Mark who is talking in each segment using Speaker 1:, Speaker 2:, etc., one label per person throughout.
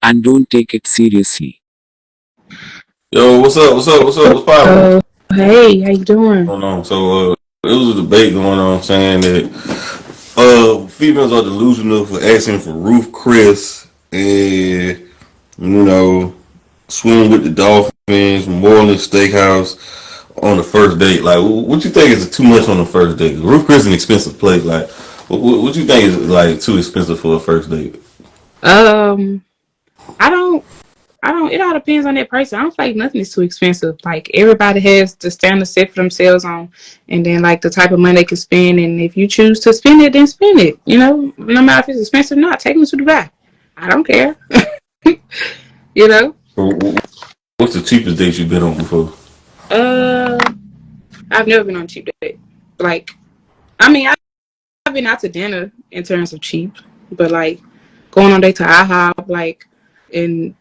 Speaker 1: and don't take it seriously.
Speaker 2: Yo, what's up? What's up? What's up? What's poppin'?
Speaker 3: Oh, hey, how you doing?
Speaker 2: Going on? It was a debate going on saying that females are delusional for asking for roof Chris and swimming with the dolphins, Moreland Steakhouse on the first date. Like, what you think is too much on the first date? Roof Chris is an expensive place. Like, what you think is like too expensive for a first date?
Speaker 3: Um, I don't, it all depends on that person. I don't feel like nothing is too expensive. Like everybody has the standard set for themselves on, and then like the type of money they can spend. And if you choose to spend it, then spend it. No matter if it's expensive or not, take them to Dubai. I don't care. you know.
Speaker 2: What's the cheapest date you've been on before?
Speaker 3: Uh, I've never been on a cheap date. Like, I mean, I've been out to dinner in terms of cheap, but like going on date to IHOP, like, and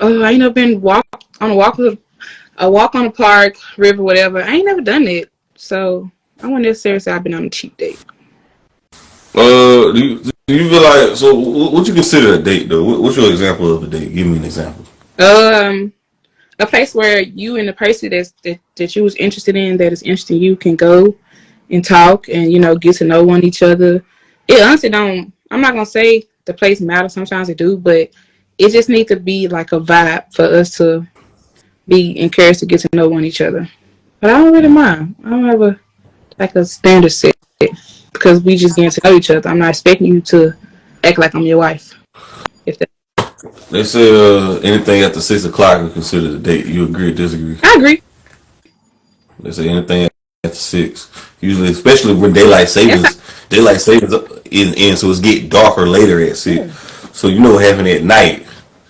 Speaker 3: I ain't never been a walk on a park, river, whatever. I ain't never done it, so I wouldn't necessarily say I've been on a cheap date.
Speaker 2: Do you feel like so? What you consider a date though? What's your example of a date? Give me an example.
Speaker 3: Um, a place where you and the person that you was interested in, that is interested in you, can go and talk and get to know each other. It honestly don't. I'm not gonna say the place matters. Sometimes it do, but it just needs to be like a vibe for us to be encouraged to get to know each other. But I don't really mind. I don't have a standard set because we just getting to know each other. I'm not expecting you to act like I'm your wife. If that,
Speaker 2: They say anything after 6 o'clock is considered a date. You agree or disagree?
Speaker 3: I agree.
Speaker 2: They say anything after 6. Usually, especially when
Speaker 3: Yes,
Speaker 2: daylight savings is in, so it's getting darker later at 6.
Speaker 3: yeah.
Speaker 2: So you know what happened at night.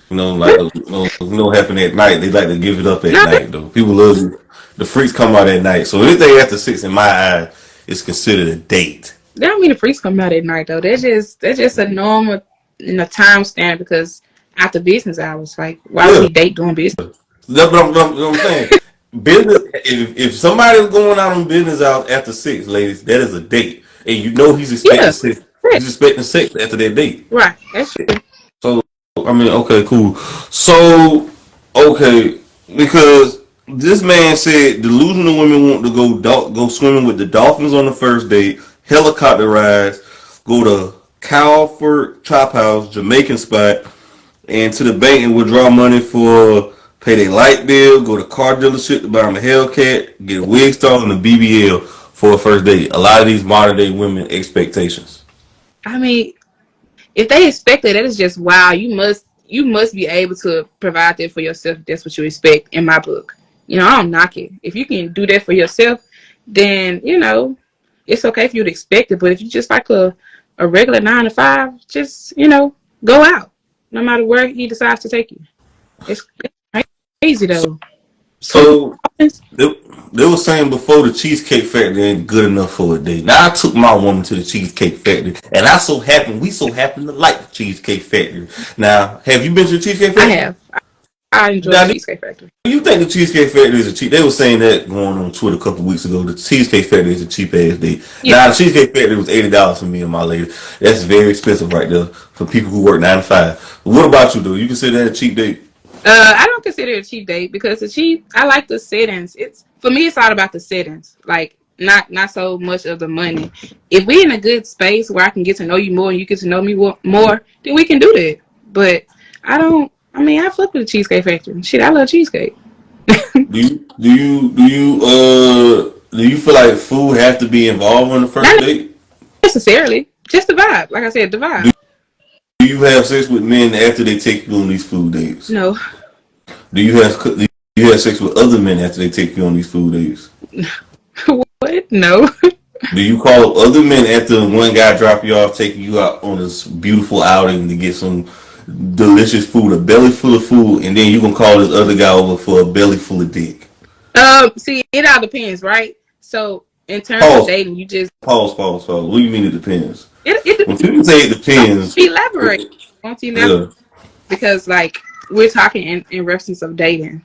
Speaker 2: What happened at night. They like to give it up at
Speaker 3: No,
Speaker 2: night though. People love it. The freaks come out at night. So anything after 6, in my eye, is considered a date.
Speaker 3: that don't mean the freaks come out at night though. That's just a normal time standard because after business hours, like why would
Speaker 2: Yeah,
Speaker 3: we date during business?
Speaker 2: that's what I'm saying. Business. If somebody's going out on business hours after 6, ladies, that is a date, and you know he's expecting
Speaker 3: Yeah,
Speaker 2: sex.
Speaker 3: right.
Speaker 2: He's expecting sex after that date.
Speaker 3: Right. That's true.
Speaker 2: So I mean, okay, cool. So okay, because this man said delusional women want to go swimming with the dolphins on the first date, helicopter rides, go to Calford Chop House, Jamaican spot, and to the bank and withdraw money for pay their light bill, go to car dealership to buy them a Hellcat, get a wig style and a BBL for a first date. A lot of these modern day women expectations.
Speaker 3: I mean, if they expect it, that is just wow. You must be able to provide that for yourself. If that's what you expect in my book. I don't knock it. If you can do that for yourself, then it's okay for you to expect it. But if you just like a regular 9 to 5, just go out, no matter where he decides to take you. It's crazy though. Swimming
Speaker 2: So
Speaker 3: with
Speaker 2: they were saying before the Cheesecake Factory ain't good enough for a date. Now I took my woman to the Cheesecake Factory, and we so happen to like the Cheesecake Factory. Now, have you been to the Cheesecake
Speaker 3: I
Speaker 2: Factory?
Speaker 3: have. I enjoy the
Speaker 2: Now, do
Speaker 3: Cheesecake Factory.
Speaker 2: you think the Cheesecake Factory is a cheap? They were saying that going on Twitter a couple weeks ago. The Cheesecake Factory is a cheap ass date.
Speaker 3: Yeah.
Speaker 2: Now, the Cheesecake Factory was $80 for me and my lady. That's very expensive right there for people who work 9 to 5. What about you, though? You consider that a cheap date?
Speaker 3: I don't consider it a cheap date because I like the settings. It's for me. It's all about the settings. Like not so much of the money. If we in a good space where I can get to know you more and you get to know me more, then we can do that. But I don't. I mean, I fuck with the Cheesecake Factory. Shit, I love cheesecake.
Speaker 2: Do you feel like food has to be involved on the first
Speaker 3: Not
Speaker 2: date?
Speaker 3: necessarily, just the vibe. Like I said, the vibe.
Speaker 2: Do you have sex with men after they take you on these food dates?
Speaker 3: No,
Speaker 2: Do you have sex with other men after they take you on these food dates?
Speaker 3: what? No.
Speaker 2: Do you call up other men after one guy drop you off, taking you out on this beautiful outing to get some delicious food, a belly full of food, and then you can call this other guy over for a belly full of dick?
Speaker 3: See, it all depends, right? So in terms of
Speaker 2: Pause.
Speaker 3: dating, you just
Speaker 2: Pause. What do you mean it depends?
Speaker 3: it
Speaker 2: When people say it depends,
Speaker 3: elaborate. Won't you elaborate?
Speaker 2: yeah.
Speaker 3: Because like we're talking in reference of dating.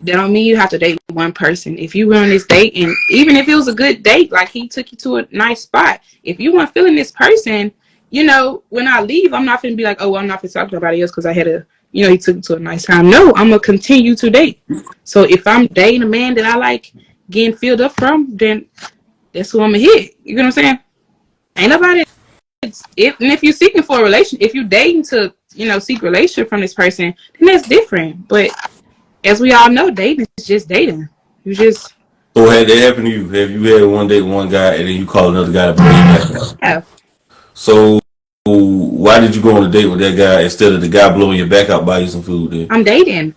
Speaker 3: That don't mean you have to date one person. If you were on this date, and even if it was a good date, like he took you to a nice spot, if you weren't feeling this person, you know, when I leave, I'm not gonna be like, oh, I'm not gonna talk to nobody else because I had a, you know, he took me to a nice time. No, I'm gonna continue to date. So if I'm dating a man that I like getting filled up from, then that's who I'm gonna hit. You know what I'm saying? Ain't nobody. If you're seeking for a relation, if you're dating to, you know, seek relationship from this person, then that's different. But as we all know, dating is just dating. You just
Speaker 2: So had that happened to you? Have you had one date with one guy and then you call another guy to bring you back out?
Speaker 3: have.
Speaker 2: So why did you go on a date with that guy instead of the guy blowing your back out, buy you some food? Then
Speaker 3: I'm dating.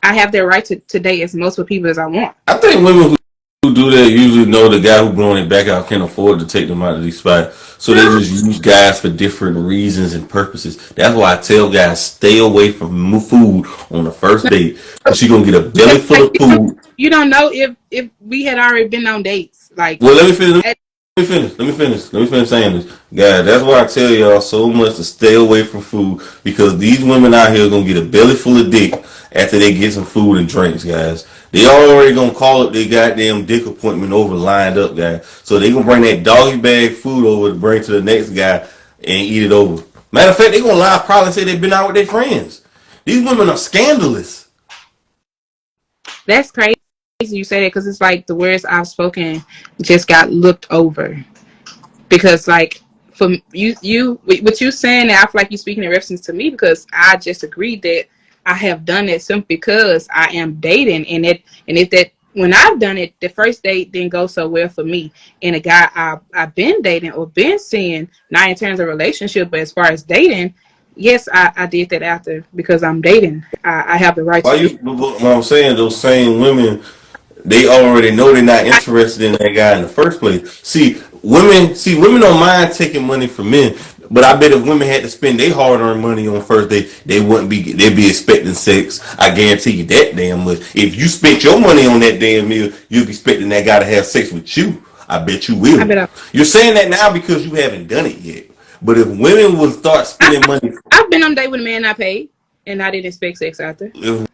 Speaker 3: I have the right to date as multiple people as I want.
Speaker 2: I think women who do that usually know the guy who blowing their back out can't afford to take them out of these spots, so they just use guys for different reasons and purposes. That's why I tell guys stay away from food on the first date, because you're gonna get a belly full of food.
Speaker 3: You don't know if we had already been on dates. Like,
Speaker 2: Well, let me finish. Let me finish saying this. Guys, that's why I tell y'all so much to stay away from food, because these women out here are going to get a belly full of dick after they get some food and drinks, guys. They already going to call up their goddamn dick appointment over lined up, guys. So they going to bring that doggy bag food over to bring to the next guy and eat it over. Matter of fact, they going to lie, probably say they've been out with their friends. These women are scandalous.
Speaker 3: that's crazy you say that, because it's like the words I've spoken just got looked over. Because like, for you what you saying, I feel like you're speaking in reference to me, because I just agreed that I have done it simply because I am dating, and if that when I've done it, the first date didn't go so well for me, and a guy I've been dating or been seeing, not in terms of relationship, but as far as dating, yes, I did that after, because I'm dating. I have the right
Speaker 2: Why
Speaker 3: to.
Speaker 2: you? What I'm saying, those same women, they already know they're not interested in that guy in the first place. Women don't mind taking money from men, but I bet if women had to spend their hard-earned money on first date, they'd be expecting sex. I guarantee you that damn much. If you spent your money on that damn meal, you'll be expecting that guy to have sex with you. I bet you will.
Speaker 3: I bet
Speaker 2: You're saying that now because you haven't done it yet. But if women would start spending money,
Speaker 3: I've been on a date with a man I paid, and I didn't expect sex after.
Speaker 2: if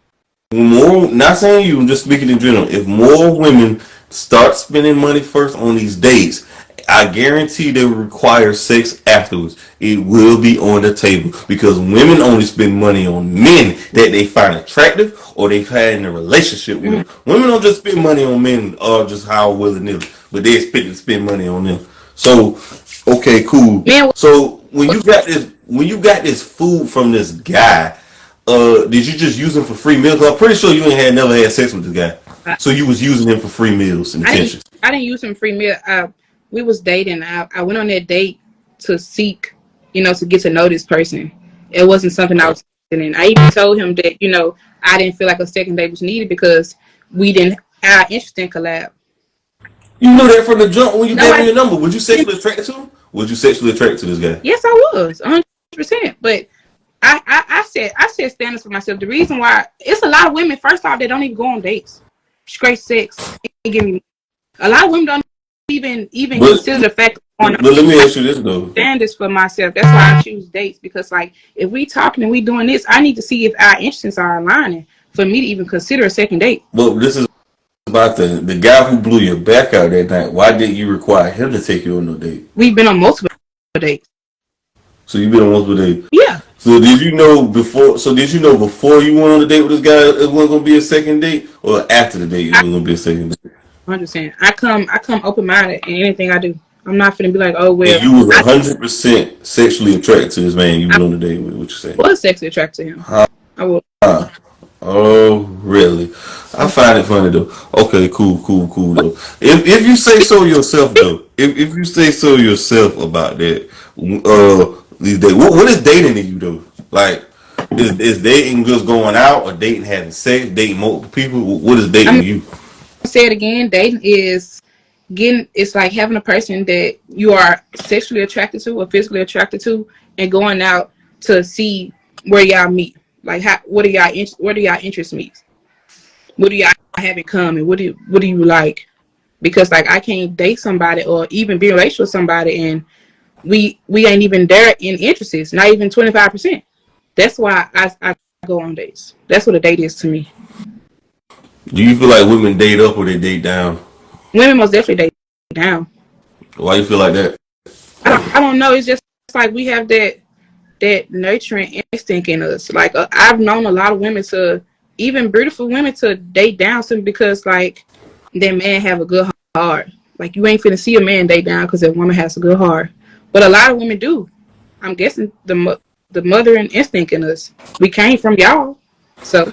Speaker 2: more, not saying you, I'm just speaking in general. If more women start spending money first on these dates, I guarantee they will require sex afterwards. It will be on the table, because women only spend money on men that they find attractive or they've had in a relationship with them. Women don't just spend money on men just how willy-nilly, but they expect to spend money on them. So, okay, cool.
Speaker 3: Man,
Speaker 2: So when you got this food from this guy, did you just use him for free meals? 'Cause I'm pretty sure you ain't never had sex with this guy, so you was using him for free meals and attention.
Speaker 3: I didn't use him free meal. We was dating. I went on that date to seek, you know, to get to know this person. It wasn't something I was interested in. I even told him that, you know, I didn't feel like a second date was needed because we didn't our interest in collab.
Speaker 2: You knew that from the jump when you
Speaker 3: No,
Speaker 2: gave
Speaker 3: I
Speaker 2: me your number. Was you sexually attracted to him? Was you sexually attracted to this guy?
Speaker 3: yes, I was 100%. But I set standards for myself. The reason why, it's a lot of women. First off, they don't even go on dates. Straight sex. Give me. A lot of women don't even consider the fact.
Speaker 2: But let me ask you this though.
Speaker 3: Standards for myself. That's why I choose dates, because like, if we talking and we doing this, I need to see if our interests are aligning for me to even consider a second date.
Speaker 2: Well, this is about the guy who blew your back out that night. Why didn't you require him to take you on no date?
Speaker 3: We've been on multiple dates.
Speaker 2: So you've been on multiple dates.
Speaker 3: Yeah.
Speaker 2: So did you know before? So did you know before you went on the date with this guy it wasn't gonna be a second date, or after the date it was gonna be a second date?
Speaker 3: 100%. I come open minded in anything I do. I'm not finna be like, oh well.
Speaker 2: And you was 100% sexually attracted to this man you went on the date with. What you say?
Speaker 3: I was sexually attracted to him. I was.
Speaker 2: Oh, really? I find it funny though. Okay, cool though. If you say so yourself though, if you say so yourself about that, these days, what is dating to you though? Like, is dating just going out, or dating having sex, dating multiple people? What is dating to you?
Speaker 3: Say it again. Dating is it's like having a person that you are sexually attracted to or physically attracted to, and going out to see where y'all meet. Like, what do y'all interests meet? What do y'all have in common? What do you like? Because like, I can't date somebody or even be in a relationship with somebody and we ain't even there in interests, not even 25%. That's why I go on dates. That's what a date is to me.
Speaker 2: Do you feel like women date up or they date down?
Speaker 3: Women most definitely date down.
Speaker 2: Why you feel like that?
Speaker 3: I don't know. It's just like we have that nurturing instinct in us. Like I've known a lot of women to, even beautiful women, to date down simply because like that man have a good heart. Like you ain't finna see a man date down because that woman has a good heart. But a lot of women do. I'm guessing the mother and instinct in us. We came from y'all, so.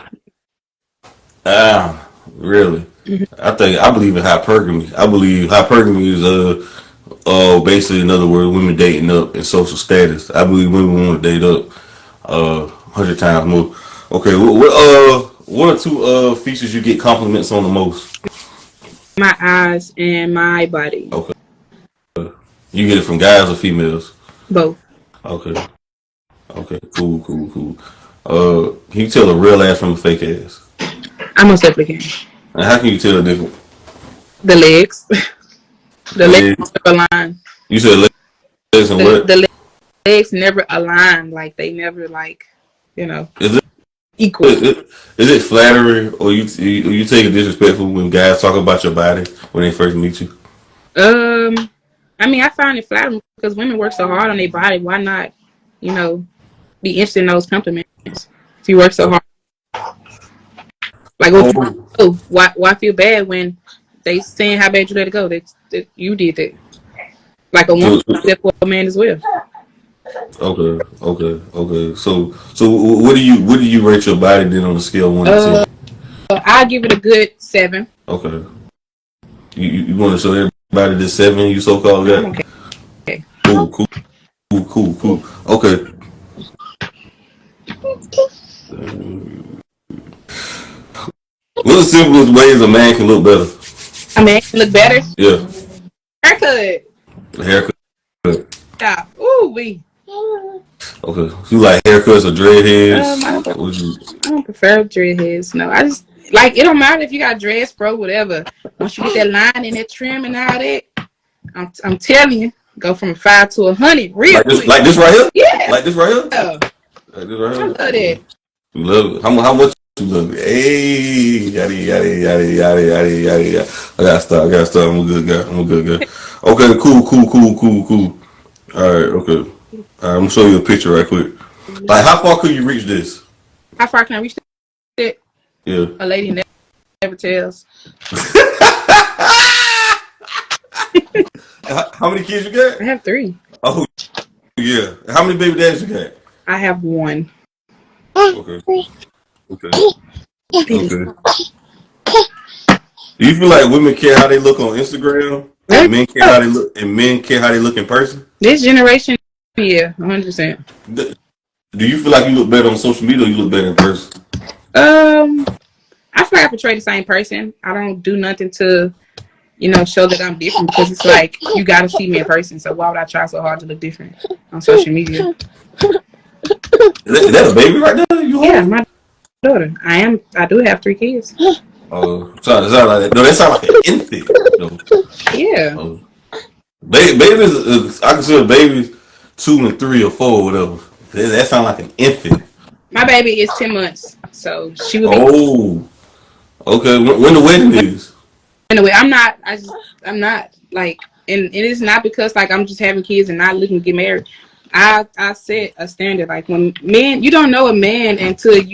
Speaker 2: Really? I believe in hypergamy. I believe hypergamy is basically, in other words, women dating up in social status. I believe women want to date up 100 times more. Okay, what are two features you get compliments on the most?
Speaker 3: My eyes and my body.
Speaker 2: Okay, you get it from guys or females?
Speaker 3: Both.
Speaker 2: Okay, okay, cool. Can you tell a real ass from a fake ass?
Speaker 3: I most definitely can.
Speaker 2: And how can you tell the difference?
Speaker 3: The legs. The legs
Speaker 2: Legs.
Speaker 3: never align.
Speaker 2: You said legs and what?
Speaker 3: The legs never align. Like they never
Speaker 2: Is it
Speaker 3: equal.
Speaker 2: is it flattery, or you take it disrespectful when guys talk about your body when they first meet you?
Speaker 3: I mean, I find it flattering because women work so hard on their body. Why not, be interested in those compliments? If you work so hard, like, why feel bad when they saying how bad you let it go? That you did that. Like a woman does that for a man as well.
Speaker 2: Okay. So what do you rate your body then on a scale of 1 to 10?
Speaker 3: I give it a good 7.
Speaker 2: Okay. You want to show everybody this 7 you so called got?
Speaker 3: Okay.
Speaker 2: Cool. Okay. What's the simplest ways a man can look better?
Speaker 3: A man can look better.
Speaker 2: Yeah.
Speaker 3: Haircut.
Speaker 2: Haircut.
Speaker 3: Yeah. Ooh wee.
Speaker 2: Okay. You like haircuts or dreadheads?
Speaker 3: I don't prefer dreadheads. No, I just like it. Don't matter if you got dreads, bro. Whatever. Once you get that line and that trim and all that, I'm telling you, go from a 5 to 100 real quick.
Speaker 2: Like this right here?
Speaker 3: Yeah.
Speaker 2: Like this right here?
Speaker 3: Yeah.
Speaker 2: Like this right here?
Speaker 3: I love that.
Speaker 2: You love it. How much you love it? Hey, yada. I gotta stop. I'm a good guy. Okay, cool. Alright, okay. Alright, I'm gonna show you a picture right quick. Like, how far could you reach this?
Speaker 3: How far can I reach that?
Speaker 2: Yeah.
Speaker 3: A lady never tells.
Speaker 2: How many kids you got?
Speaker 3: I have 3.
Speaker 2: Oh, yeah. How many baby daddies you got?
Speaker 3: I have 1.
Speaker 2: Okay. Do you feel like women care how they look on Instagram, and men care how they look, in person?
Speaker 3: This generation, yeah, 100%.
Speaker 2: Do you feel like you look better on social media, or you look better in person?
Speaker 3: I feel like I portray the same person. I don't do nothing to, show that I'm different because it's like you gotta see me in person. So why would I try so hard to look different on social media?
Speaker 2: Is that a baby right there?
Speaker 3: Yeah, my daughter. I do have 3 kids.
Speaker 2: Oh, sound like that. No, that sounds like an infant.
Speaker 3: Yeah.
Speaker 2: Babies, I consider babies 2 and 3 or 4 or whatever. That sounds like an infant.
Speaker 3: My baby is 10 months, so she will be.
Speaker 2: Oh, okay. When the wedding is?
Speaker 3: Anyway, I'm not like, and it is not because like I'm just having kids and not looking to get married. I set a standard. Like when men, you don't know a man until you